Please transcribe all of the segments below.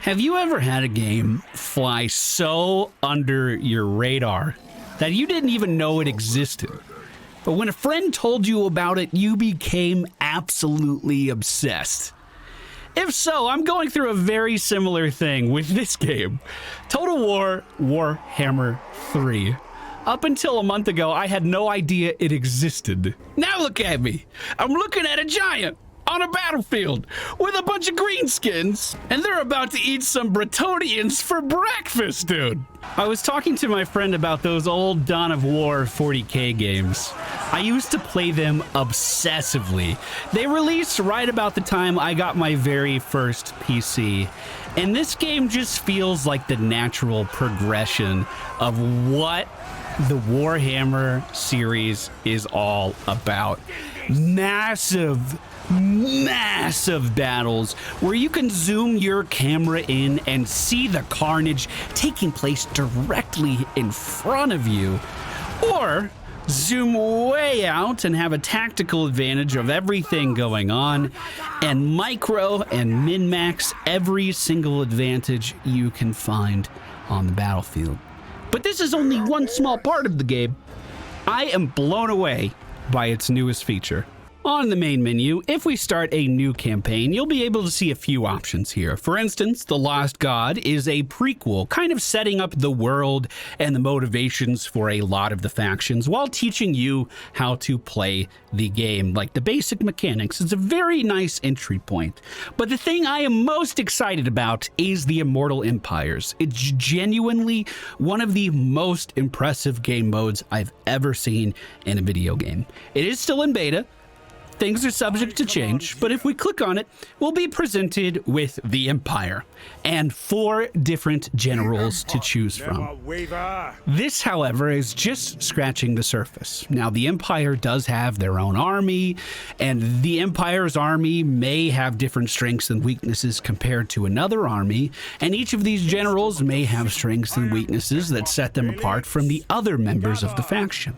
Have you ever had a game fly so under your radar that you didn't even know it existed? But when a friend told you about it, you became absolutely obsessed. If so, I'm going through a very similar thing with this game, Total War Warhammer 3. Up until a month ago, I had no idea it existed. Now look at me. I'm looking at a giant on a battlefield with a bunch of greenskins, and they're about to eat some Bretonians for breakfast, dude. I was talking to my friend about those old Dawn of War 40K games. I used to play them obsessively. They released right about the time I got my very first PC, and this game just feels like the natural progression of what the Warhammer series is all about. Massive battles where you can zoom your camera in and see the carnage taking place directly in front of you, or zoom way out and have a tactical advantage of everything going on and micro and min-max every single advantage you can find on the battlefield. But this is only one small part of the game. I am blown away by its newest feature. On the main menu, if we start a new campaign, you'll be able to see a few options here. For instance, The Lost God is a prequel, kind of setting up the world and the motivations for a lot of the factions while teaching you how to play the game, like the basic mechanics. It's a very nice entry point. But the thing I am most excited about is the Immortal Empires. It's genuinely one of the most impressive game modes I've ever seen in a video game. It is still in beta. Things are subject to change, but if we click on it, we'll be presented with the Empire and 4 different generals to choose from. This, however, is just scratching the surface. Now, the Empire does have their own army, and the Empire's army may have different strengths and weaknesses compared to another army, and each of these generals may have strengths and weaknesses that set them apart from the other members of the faction.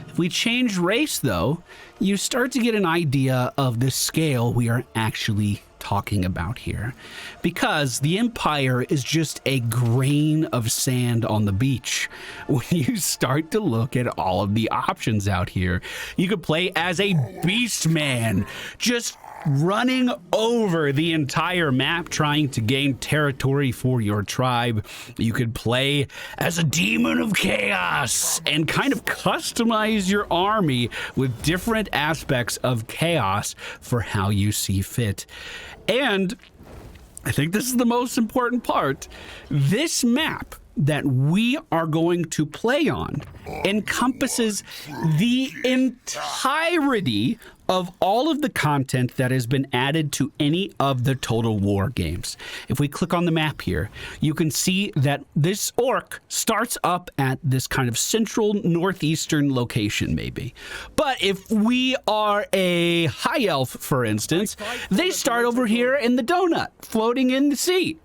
If we change race, though, you start to get an idea of the scale we are actually talking about here. Because the Empire is just a grain of sand on the beach. When you start to look at all of the options out here, you could play as a beast man, just running over the entire map trying to gain territory for your tribe. You could play as a demon of chaos and kind of customize your army with different aspects of chaos for how you see fit. And I think this is the most important part. This map that we are going to play on encompasses the entirety of all of the content that has been added to any of the Total War games. If we click on the map here, you can see that this orc starts up at this kind of central northeastern location, maybe. But if we are a high elf, for instance, they start over here in the donut, floating in the sea.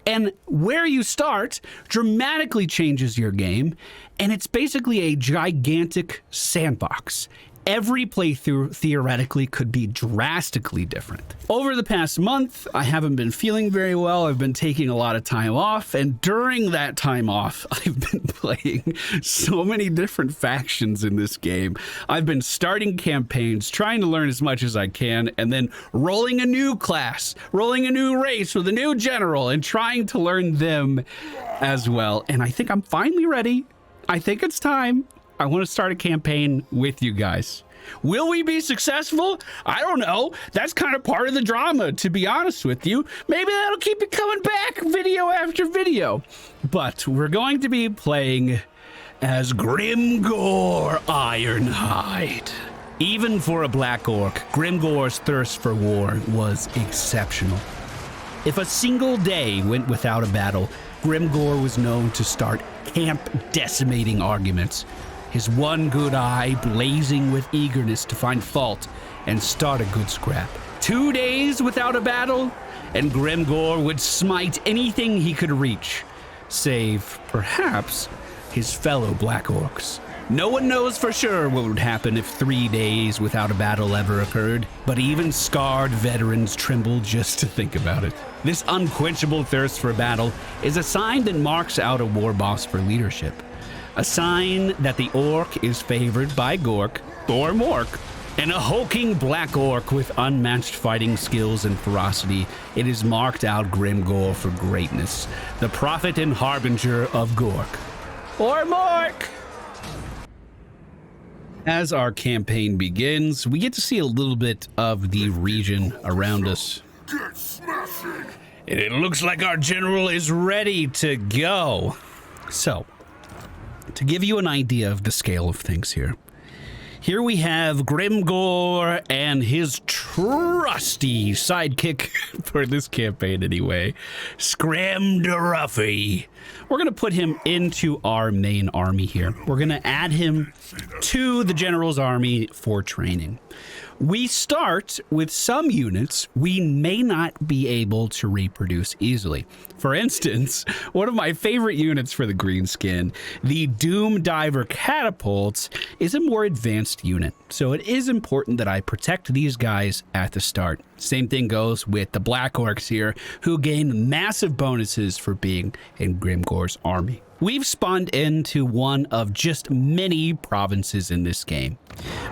And where you start dramatically changes your game, and it's basically a gigantic sandbox. Every playthrough theoretically could be drastically different. Over the past month, I haven't been feeling very well. I've been taking a lot of time off, and during that time off, I've been playing so many different factions in this game. I've been starting campaigns, trying to learn as much as I can, and then rolling a new class, rolling a new race with a new general, and trying to learn them as well. And I think I'm finally ready. I think it's time. I want to start a campaign with you guys. Will we be successful? I don't know. That's kind of part of the drama, to be honest with you. Maybe that'll keep it coming back video after video. But we're going to be playing as Grimgore Ironhide. Even for a Black Orc, Grimgore's thirst for war was exceptional. If a single day went without a battle, Grimgore was known to start camp-decimating arguments. His one good eye blazing with eagerness to find fault and start a good scrap. 2 days without a battle, and Grimgore would smite anything he could reach, save, perhaps, his fellow Black Orcs. No one knows for sure what would happen if 3 days without a battle ever occurred, but even scarred veterans tremble just to think about it. This unquenchable thirst for battle is a sign that marks out a war boss for leadership. A sign that the orc is favored by Gork, or Mork, and a hulking black orc with unmatched fighting skills and ferocity. It is marked out Grimgore for greatness, the prophet and harbinger of Gork, or Mork. As our campaign begins, we get to see a little bit of the region around us. And it looks like our general is ready to go. So, to give you an idea of the scale of things here we have Grimgore and his trusty sidekick for this campaign anyway, Scramderuffy. We're going to put him into our main army here. We're going to add him to the general's army for training. We start with some units we may not be able to reproduce easily. For instance, one of my favorite units for the greenskin, the Doom Diver Catapults, is a more advanced unit. So it is important that I protect these guys at the start. Same thing goes with the Black Orcs here, who gain massive bonuses for being in Grimgore's army. We've spawned into one of just many provinces in this game.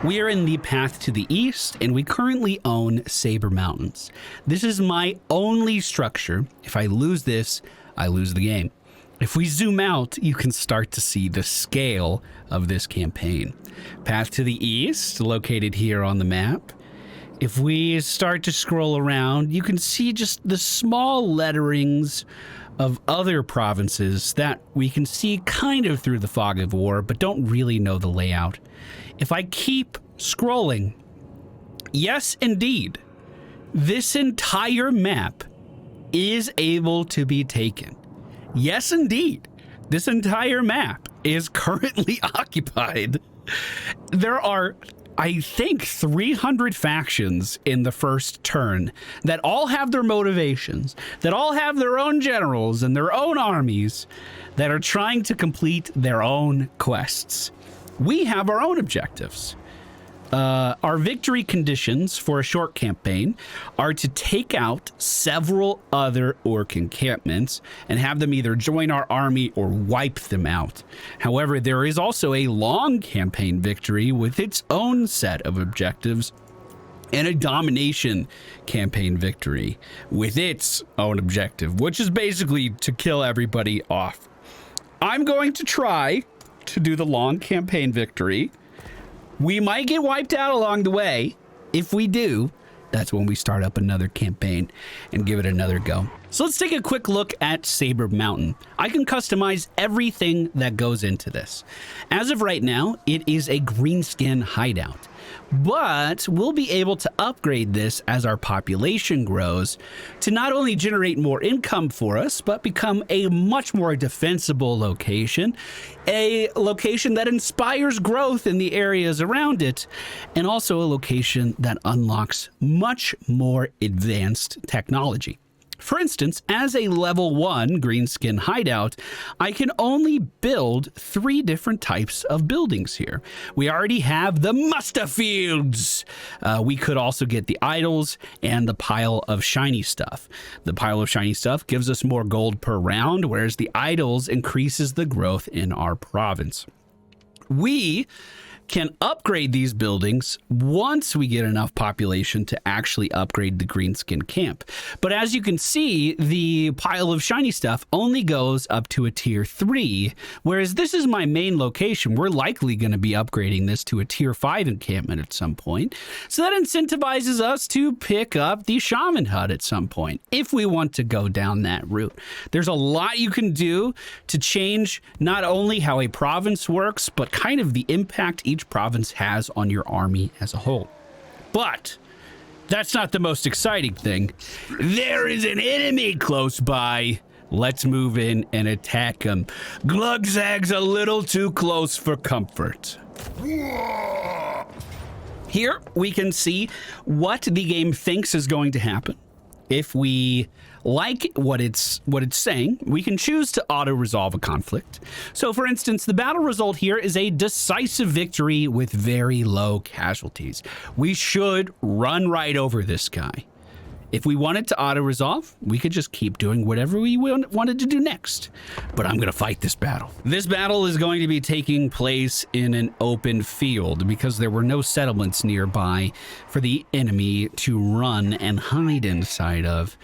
We are in the path to the east, and we currently own Saber Mountains. This is my only structure. If I lose this, I lose the game. If we zoom out, you can start to see the scale of this campaign. Path to the east, located here on the map. If we start to scroll around, you can see just the small letterings of other provinces that we can see kind of through the fog of war, but don't really know the layout. If I keep scrolling, yes, indeed, this entire map is able to be taken. Yes, indeed, this entire map is currently occupied. There are, I think, 300 factions in the first turn that all have their motivations, that all have their own generals and their own armies that are trying to complete their own quests. We have our own objectives. Our victory conditions for a short campaign are to take out several other orc encampments and have them either join our army or wipe them out. However, there is also a long campaign victory with its own set of objectives, and a domination campaign victory with its own objective, which is basically to kill everybody off. I'm going to try to do the long campaign victory. We might get wiped out along the way. If we do, that's when we start up another campaign and give it another go. So let's take a quick look at Saber Mountain. I can customize everything that goes into this. As of right now, it is a greenskin hideout, but we'll be able to upgrade this as our population grows to not only generate more income for us, but become a much more defensible location, a location that inspires growth in the areas around it, and also a location that unlocks much more advanced technology. For instance, as a level 1 greenskin hideout, I can only build 3 different types of buildings here. We already have the muster fields. We could also get the idols and the pile of shiny stuff. The pile of shiny stuff gives us more gold per round, whereas the idols increases the growth in our province. We can upgrade these buildings once we get enough population to actually upgrade the greenskin camp. But as you can see, the pile of shiny stuff only goes up to a tier 3, whereas this is my main location. We're likely going to be upgrading this to a tier 5 encampment at some point. So that incentivizes us to pick up the shaman hut at some point, if we want to go down that route. There's a lot you can do to change not only how a province works, but kind of the impact each province has on your army as a whole. But that's not the most exciting thing. There is an enemy close by. Let's move in and attack him. Glugzag's a little too close for comfort. Here we can see what the game thinks is going to happen if we like what it's saying, we can choose to auto-resolve a conflict. So for instance, the battle result here is a decisive victory with very low casualties. We should run right over this guy. If we wanted to auto-resolve, we could just keep doing whatever we wanted to do next. But I'm going to fight this battle. This battle is going to be taking place in an open field because there were no settlements nearby for the enemy to run and hide inside of.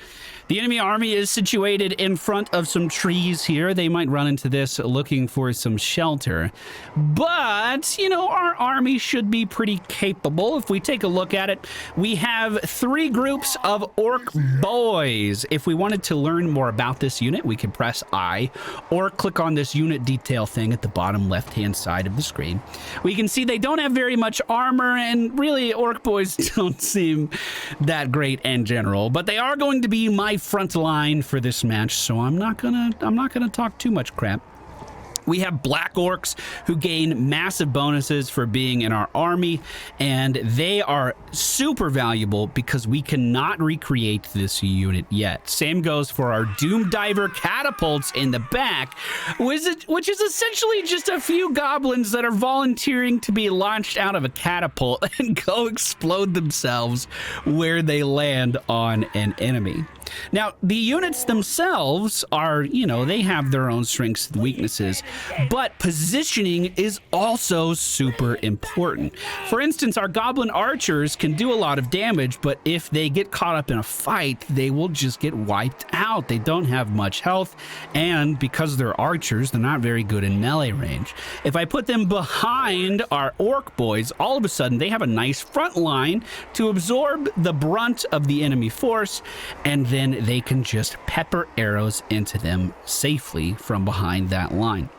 The enemy army is situated in front of some trees here. They might run into this looking for some shelter. But, you know, our army should be pretty capable. If we take a look at it, we have 3 groups of orc boys. If we wanted to learn more about this unit, we could press I or click on this unit detail thing at the bottom left-hand side of the screen. We can see they don't have very much armor, and really orc boys don't seem that great in general, but they are going to be my front line for this match, so I'm not gonna talk too much crap. We have black orcs who gain massive bonuses for being in our army, and they are super valuable because we cannot recreate this unit yet. Same goes for our Doom Diver catapults in the back, which is essentially just a few goblins that are volunteering to be launched out of a catapult and go explode themselves where they land on an enemy. Now, the units themselves are, you know, they have their own strengths and weaknesses, but positioning is also super important. For instance, our goblin archers can do a lot of damage, but if they get caught up in a fight, they will just get wiped out. They don't have much health, and because they're archers, they're not very good in melee range. If I put them behind our orc boys, all of a sudden they have a nice front line to absorb the brunt of the enemy force, and then they can just pepper arrows into them safely from behind that line.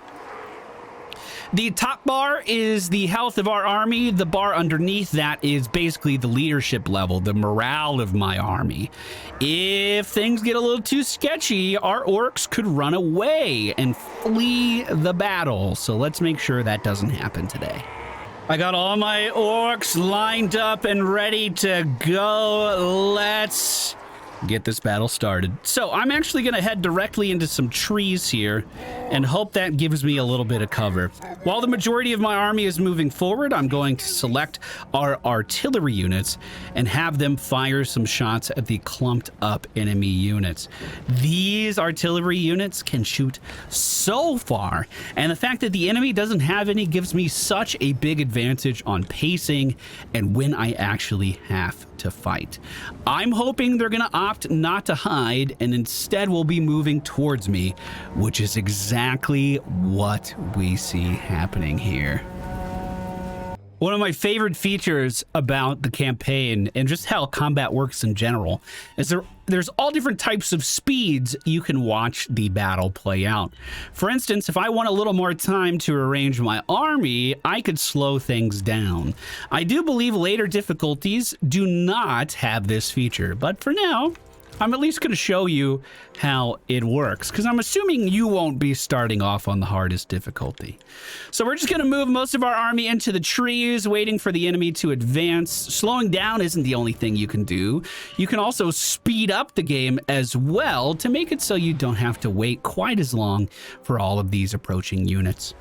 The top bar is the health of our army. The bar underneath that is basically the leadership level, the morale of my army. If things get a little too sketchy, our orcs could run away and flee the battle. So let's make sure that doesn't happen today. I got all my orcs lined up and ready to go. Let's get this battle started. So I'm actually going to head directly into some trees here and hope that gives me a little bit of cover. While the majority of my army is moving forward, I'm going to select our artillery units and have them fire some shots at the clumped up enemy units. These artillery units can shoot so far, and the fact that the enemy doesn't have any gives me such a big advantage on pacing and when I actually have to fight. I'm hoping they're going to opt not to hide and instead will be moving towards me, which is exactly what we see happening here. One of my favorite features about the campaign and just how combat works in general is there's all different types of speeds you can watch the battle play out. For instance, if I want a little more time to arrange my army, I could slow things down. I do believe later difficulties do not have this feature, but for now, I'm at least going to show you how it works, because I'm assuming you won't be starting off on the hardest difficulty. So we're just going to move most of our army into the trees, waiting for the enemy to advance. Slowing down isn't the only thing you can do. You can also speed up the game as well to make it so you don't have to wait quite as long for all of these approaching units.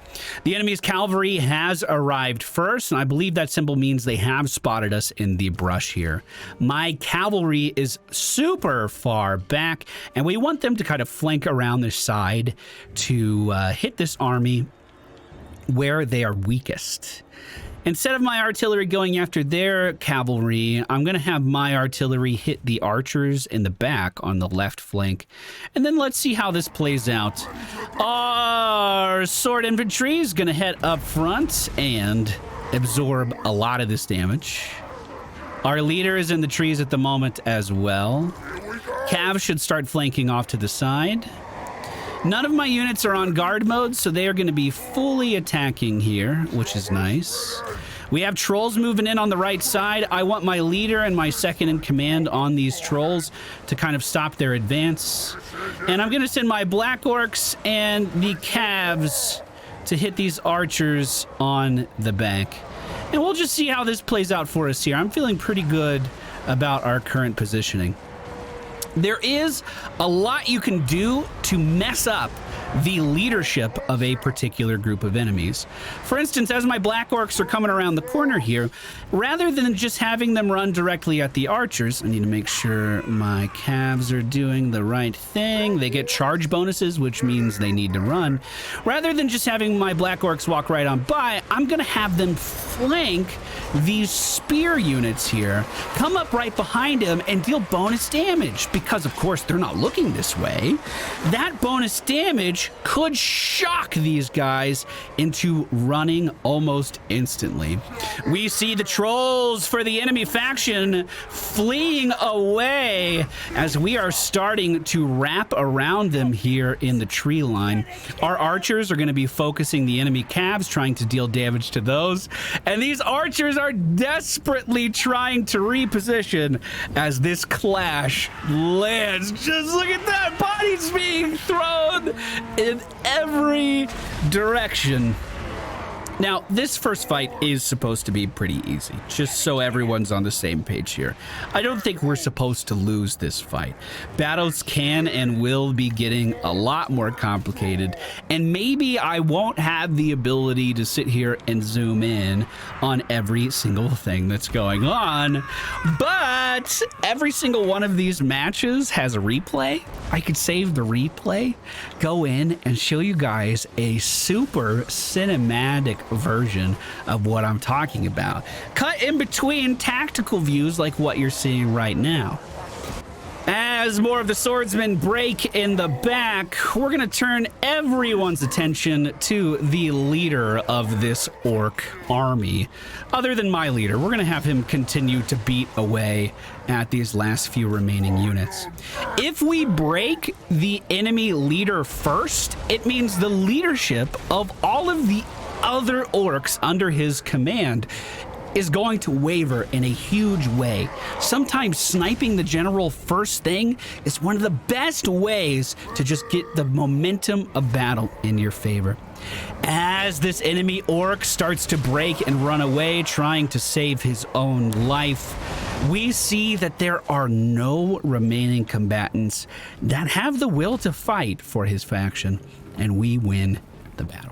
The enemy's cavalry has arrived first, and I believe that symbol means they have spotted us in the brush here. My cavalry is super far back, and we want them to kind of flank around the side to hit this army where they are weakest. Instead of my artillery going after their cavalry, I'm going to have my artillery hit the archers in the back on the left flank. And then let's see how this plays out. Our sword infantry is going to head up front and absorb a lot of this damage. Our leader is in the trees at the moment as well. Cav should start flanking off to the side. None of my units are on guard mode, so they are going to be fully attacking here, which is nice. We have trolls moving in on the right side. I want my leader and my second in command on these trolls to kind of stop their advance. And I'm going to send my black orcs and the calves to hit these archers on the back. And we'll just see how this plays out for us here. I'm feeling pretty good about our current positioning. There is a lot you can do to mess up the leadership of a particular group of enemies. For instance, as my black orcs are coming around the corner here, rather than just having them run directly at the archers, I need to make sure my calves are doing the right thing. They get charge bonuses, which means they need to run. Rather than just having my black orcs walk right on by, I'm gonna have them flank these spear units here, come up right behind them and deal bonus damage, because of course they're not looking this way. That bonus damage could shock these guys into running almost instantly. We see the trolls for the enemy faction fleeing away as we are starting to wrap around them here in the tree line. Our archers are going to be focusing the enemy calves, trying to deal damage to those, and these archers are desperately trying to reposition as this clash lands. Just look at that, bodies being thrown in every direction. Now, this first fight is supposed to be pretty easy, just so everyone's on the same page here. I don't think we're supposed to lose this fight. Battles can and will be getting a lot more complicated, and maybe I won't have the ability to sit here and zoom in on every single thing that's going on, but every single one of these matches has a replay. I could save the replay, go in and show you guys a super cinematic version of what I'm talking about. Cut in between tactical views like what you're seeing right now. As more of the swordsmen break in the back, we're going to turn everyone's attention to the leader of this orc army. Other than my leader, we're going to have him continue to beat away at these last few remaining units. If we break the enemy leader first, it means the leadership of all of the other orcs under his command is going to waver in a huge way. Sometimes sniping the general first thing is one of the best ways to just get the momentum of battle in your favor. As this enemy orc starts to break and run away, trying to save his own life, we see that there are no remaining combatants that have the will to fight for his faction, and we win the battle.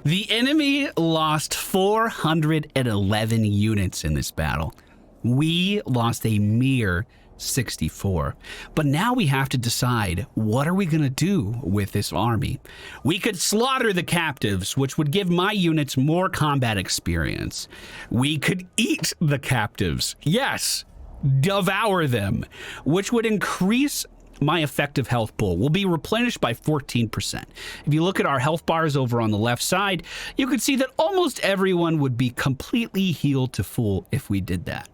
The enemy lost 411 units in this battle. We lost a mere 64. But now we have to decide, what are we going to do with this army? We could slaughter the captives, which would give my units more combat experience. We could eat the captives. Yes, devour them, which would increase my effective health pool. Will be replenished by 14%. If you look at our health bars over on the left side, you can see that almost everyone would be completely healed to full if we did that.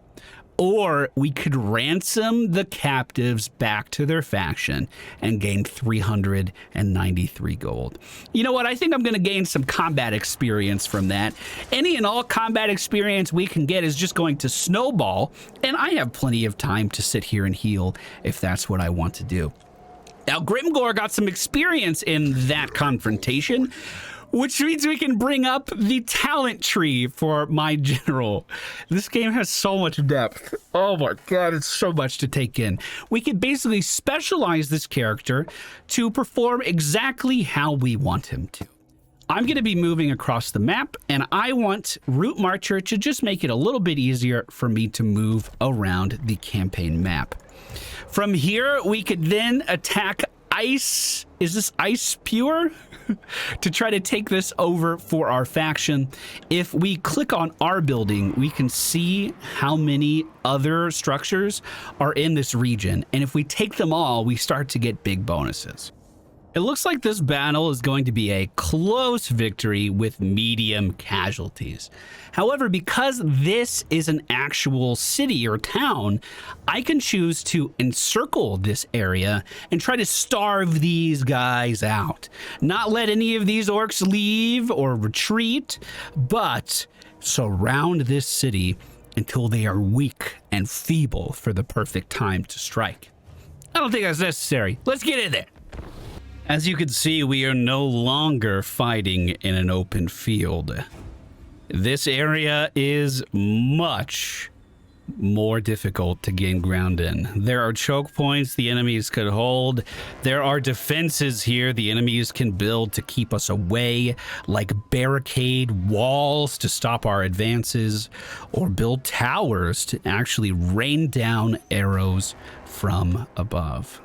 Or we could ransom the captives back to their faction and gain 393 gold. You know what? I think I'm going to gain some combat experience from that. Any and all combat experience we can get is just going to snowball, and I have plenty of time to sit here and heal if that's what I want to do. Now, Grimgore got some experience in that confrontation, which means we can bring up the talent tree for my general. This game has so much depth. Oh my God, it's so much to take in. We can basically specialize this character to perform exactly how we want him to. I'm going to be moving across the map, and I want Route Marcher to just make it a little bit easier for me to move around the campaign map. From here, we could then attack Ice. Is this Ice Pure? To try to take this over for our faction. If we click on our building, we can see how many other structures are in this region. And if we take them all, we start to get big bonuses. It looks like this battle is going to be a close victory with medium casualties. However, because this is an actual city or town, I can choose to encircle this area and try to starve these guys out. Not let any of these orcs leave or retreat, but surround this city until they are weak and feeble for the perfect time to strike. I don't think that's necessary. Let's get in there. As you can see, we are no longer fighting in an open field. This area is much, more difficult to gain ground in. There are choke points the enemies could hold. There are defenses here the enemies can build to keep us away, like barricade walls to stop our advances, or build towers to actually rain down arrows from above.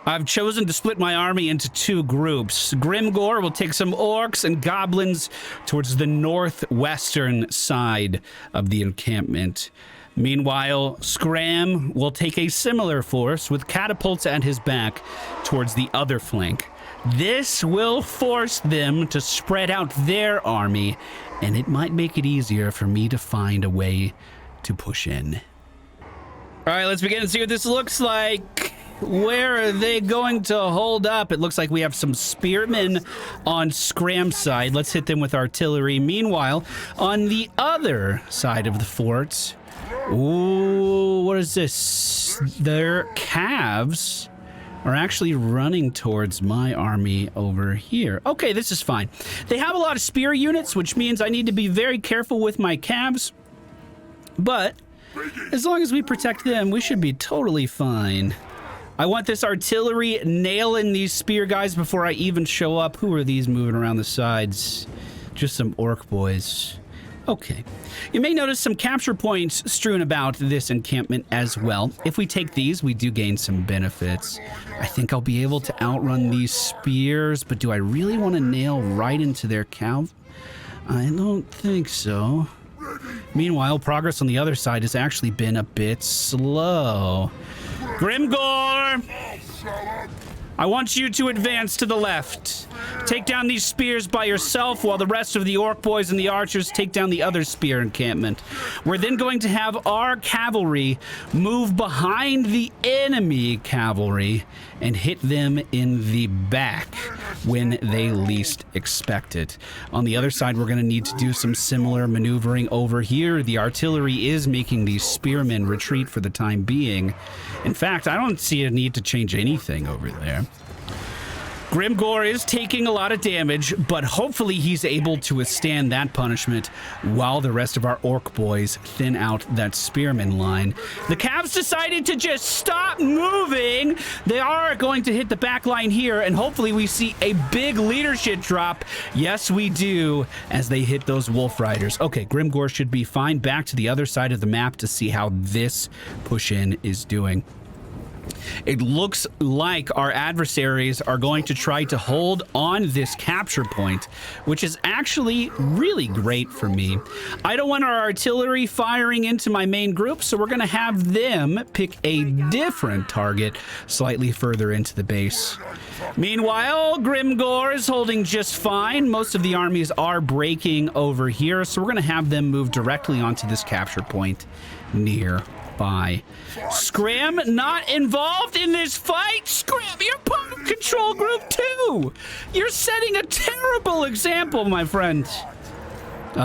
I've chosen to split my army into two groups. Grimgore will take some orcs and goblins towards the northwestern side of the encampment. Meanwhile, Scram will take a similar force with catapults at his back towards the other flank. This will force them to spread out their army, and it might make it easier for me to find a way to push in. All right, let's begin and see what this looks like. Where are they going to hold up? It looks like we have some spearmen on Scram's side. Let's hit them with artillery. Meanwhile, on the other side of the fort, ooh, what is this? Their calves are actually running towards my army over here. Okay, this is fine. They have a lot of spear units, which means I need to be very careful with my calves. But as long as we protect them, we should be totally fine. I want this artillery nailing these spear guys before I even show up. Who are these moving around the sides? Just some orc boys. Okay. You may notice some capture points strewn about this encampment as well. If we take these, we do gain some benefits. I think I'll be able to outrun these spears, but do I really want to nail right into their calf? I don't think so. Meanwhile, progress on the other side has actually been a bit slow. Grimgore! I want you to advance to the left. Take down these spears by yourself while the rest of the orc boys and the archers take down the other spear encampment. We're then going to have our cavalry move behind the enemy cavalry and hit them in the back when they least expect it. On the other side, we're going to need to do some similar maneuvering over here. The artillery is making these spearmen retreat for the time being. In fact, I don't see a need to change anything over there. Grimgore is taking a lot of damage, but hopefully he's able to withstand that punishment while the rest of our orc boys thin out that spearman line. The Cavs decided to just stop moving. They are going to hit the back line here, and hopefully we see a big leadership drop. Yes, we do, as they hit those wolf riders. Okay, Grimgore should be fine. Back to the other side of the map to see how this push-in is doing. It looks like our adversaries are going to try to hold on this capture point, which is actually really great for me. I don't want our artillery firing into my main group, so we're going to have them pick a different target slightly further into the base. Meanwhile, Grimgore is holding just fine. Most of the armies are breaking over here, so we're going to have them move directly onto this capture point nearby. Scram not involved in this fight. Scram, you're part of control group too. You're setting a terrible example, my friend.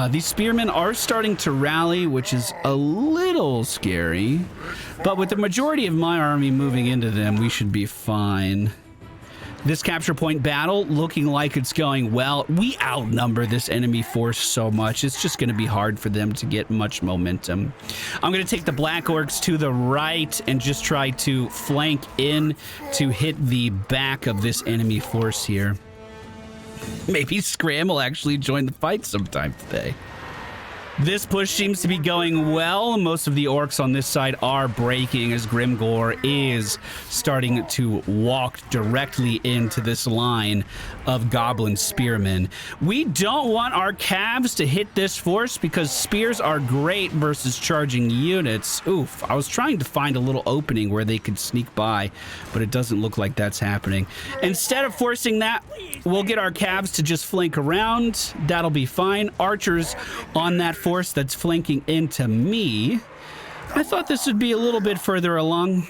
These spearmen are starting to rally, which is a little scary, but with the majority of my army moving into them, we should be fine. This capture point battle looking like it's going well. We outnumber this enemy force so much. It's just going to be hard for them to get much momentum. I'm going to take the Black Orcs to the right and just try to flank in to hit the back of this enemy force here. Maybe Scram will actually join the fight sometime today. This push seems to be going well. Most of the orcs on this side are breaking as Grimgore is starting to walk directly into this line of goblin spearmen. We don't want our calves to hit this force because spears are great versus charging units. Oof, I was trying to find a little opening where they could sneak by, but it doesn't look like that's happening. Instead of forcing that, we'll get our calves to just flank around. That'll be fine. Archers on that force that's flanking into me. I thought this would be a little bit further along,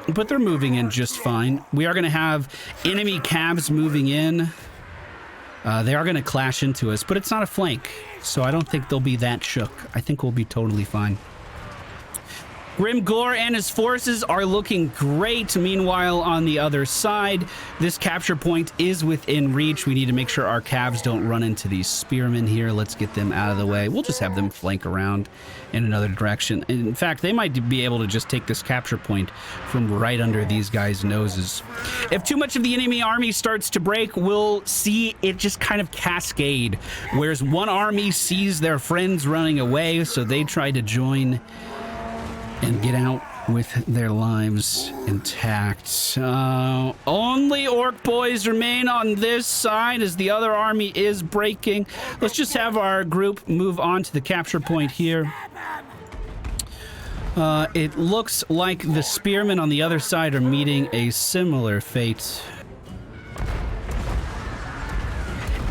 but they're moving in just fine. We are going to have enemy calves moving in. They are going to clash into us, but it's not a flank, so I don't think they'll be that shook. I think we'll be totally fine. Grimgore and his forces are looking great. Meanwhile, on the other side, this capture point is within reach. We need to make sure our calves don't run into these spearmen here. Let's get them out of the way. We'll just have them flank around in another direction. In fact, they might be able to just take this capture point from right under these guys' noses. If too much of the enemy army starts to break, we'll see it just kind of cascade. Whereas one army sees their friends running away, so they try to join and get out with their lives intact. Only orc boys remain on this side as the other army is breaking. Let's just have our group move on to the capture point here. It looks like the spearmen on the other side are meeting a similar fate.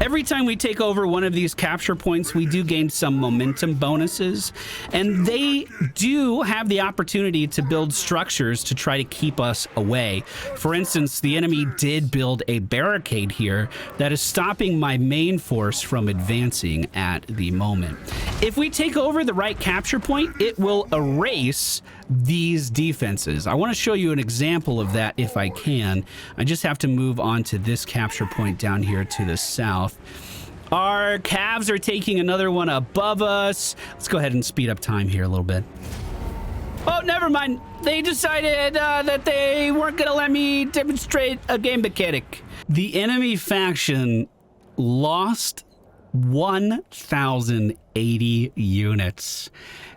Every time we take over one of these capture points, we do gain some momentum bonuses, and they do have the opportunity to build structures to try to keep us away. For instance, the enemy did build a barricade here that is stopping my main force from advancing at the moment. If we take over the right capture point, it will erase these defenses. I want to show you an example of that if I can. I just have to move on to this capture point down here to the south. Our calves are taking another one above us. Let's go ahead and speed up time here a little bit. Oh, never mind. They decided that they weren't going to let me demonstrate a game mechanic. The enemy faction lost 1,080 units.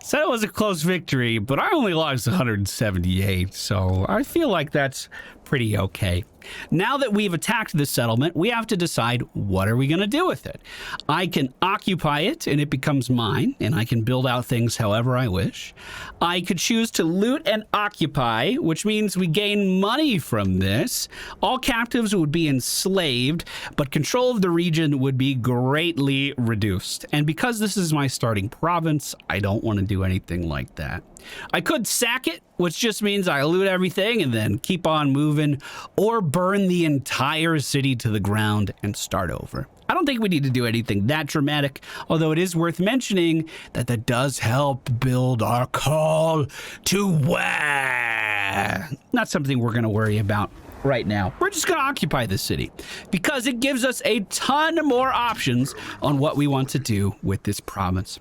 Said it was a close victory, but I only lost 178, so I feel like that's pretty okay. Now that we've attacked this settlement, we have to decide what are we going to do with it. I can occupy it and it becomes mine, and I can build out things however I wish. I could choose to loot and occupy, which means we gain money from this. All captives would be enslaved, but control of the region would be greatly reduced. And because this is my starting province, I don't want to do anything like that. I could sack it, which just means I loot everything and then keep on moving, or burn the entire city to the ground and start over. I don't think we need to do anything that dramatic, although it is worth mentioning that that does help build our call to war. Not something we're going to worry about right now. We're just going to occupy this city because it gives us a ton more options on what we want to do with this province.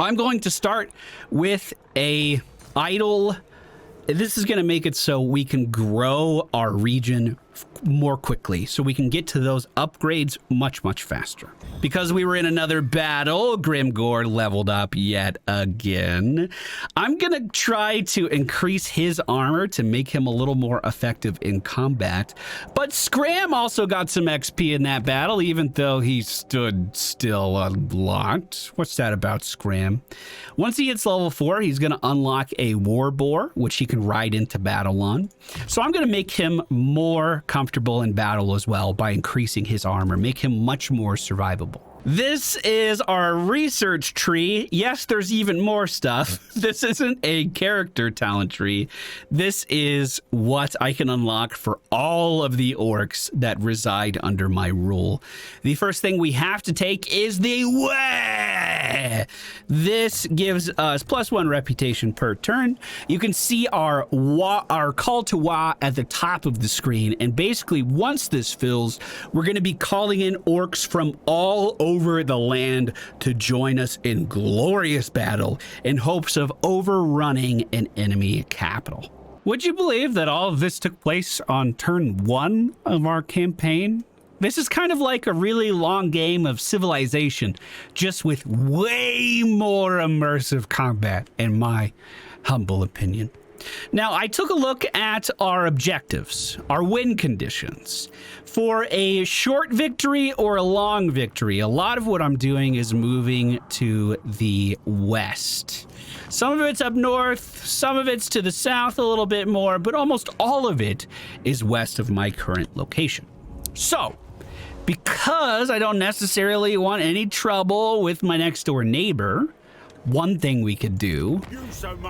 I'm going to start with a idle. This is going to make it so we can grow our region more quickly, so we can get to those upgrades much, much faster. Because we were in another battle, Grimgore leveled up yet again. I'm going to try to increase his armor to make him a little more effective in combat. But Scram also got some XP in that battle, even though he stood still a lot. What's that about Scram? Once he hits level 4, he's going to unlock a war boar, which he can ride into battle on. So I'm going to make him more comfortable in battle as well by increasing his armor, make him much more survivable. This is our research tree. Yes, there's even more stuff. This isn't a character talent tree. This is what I can unlock for all of the orcs that reside under my rule. The first thing we have to take is the way. This gives us +1 reputation per turn. You can see our call to wa at the top of the screen, and basically once this fills, we're going to be calling in orcs from all over the land to join us in glorious battle in hopes of overrunning an enemy capital. Would you believe that all of this took place on turn 1 of our campaign? This is kind of like a really long game of Civilization, just with way more immersive combat, in my humble opinion. Now, I took a look at our objectives, our win conditions. For a short victory or a long victory, a lot of what I'm doing is moving to the west. Some of it's up north, some of it's to the south a little bit more, but almost all of it is west of my current location. So, because I don't necessarily want any trouble with my next door neighbor, one thing we could do,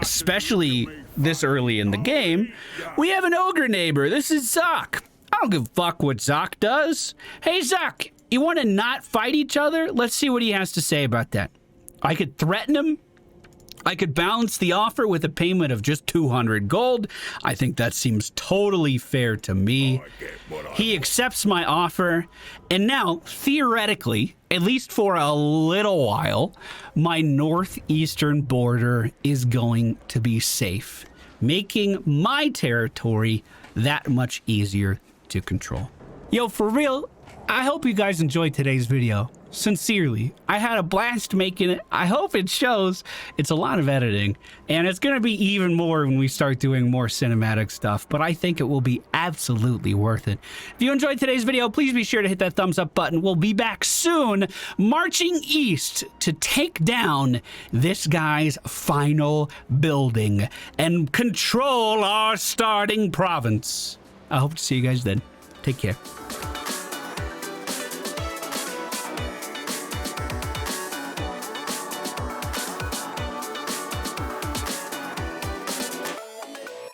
especially this early in the game, we have an ogre neighbor. This is Zoc. I don't give a fuck what Zoc does. Hey, Zoc, you want to not fight each other? Let's see what he has to say about that. I could threaten him. I could balance the offer with a payment of just 200 gold. I think that seems totally fair to me. He accepts my offer, and now, theoretically, at least for a little while, my northeastern border is going to be safe, making my territory that much easier to control. Yo, for real, I hope you guys enjoyed today's video. Sincerely, I had a blast making it. I hope it shows. It's a lot of editing, and it's going to be even more when we start doing more cinematic stuff, but I think it will be absolutely worth it. If you enjoyed today's video, please be sure to hit that thumbs up button. We'll be back soon, marching east to take down this guy's final building and control our starting province. I hope to see you guys then. Take care.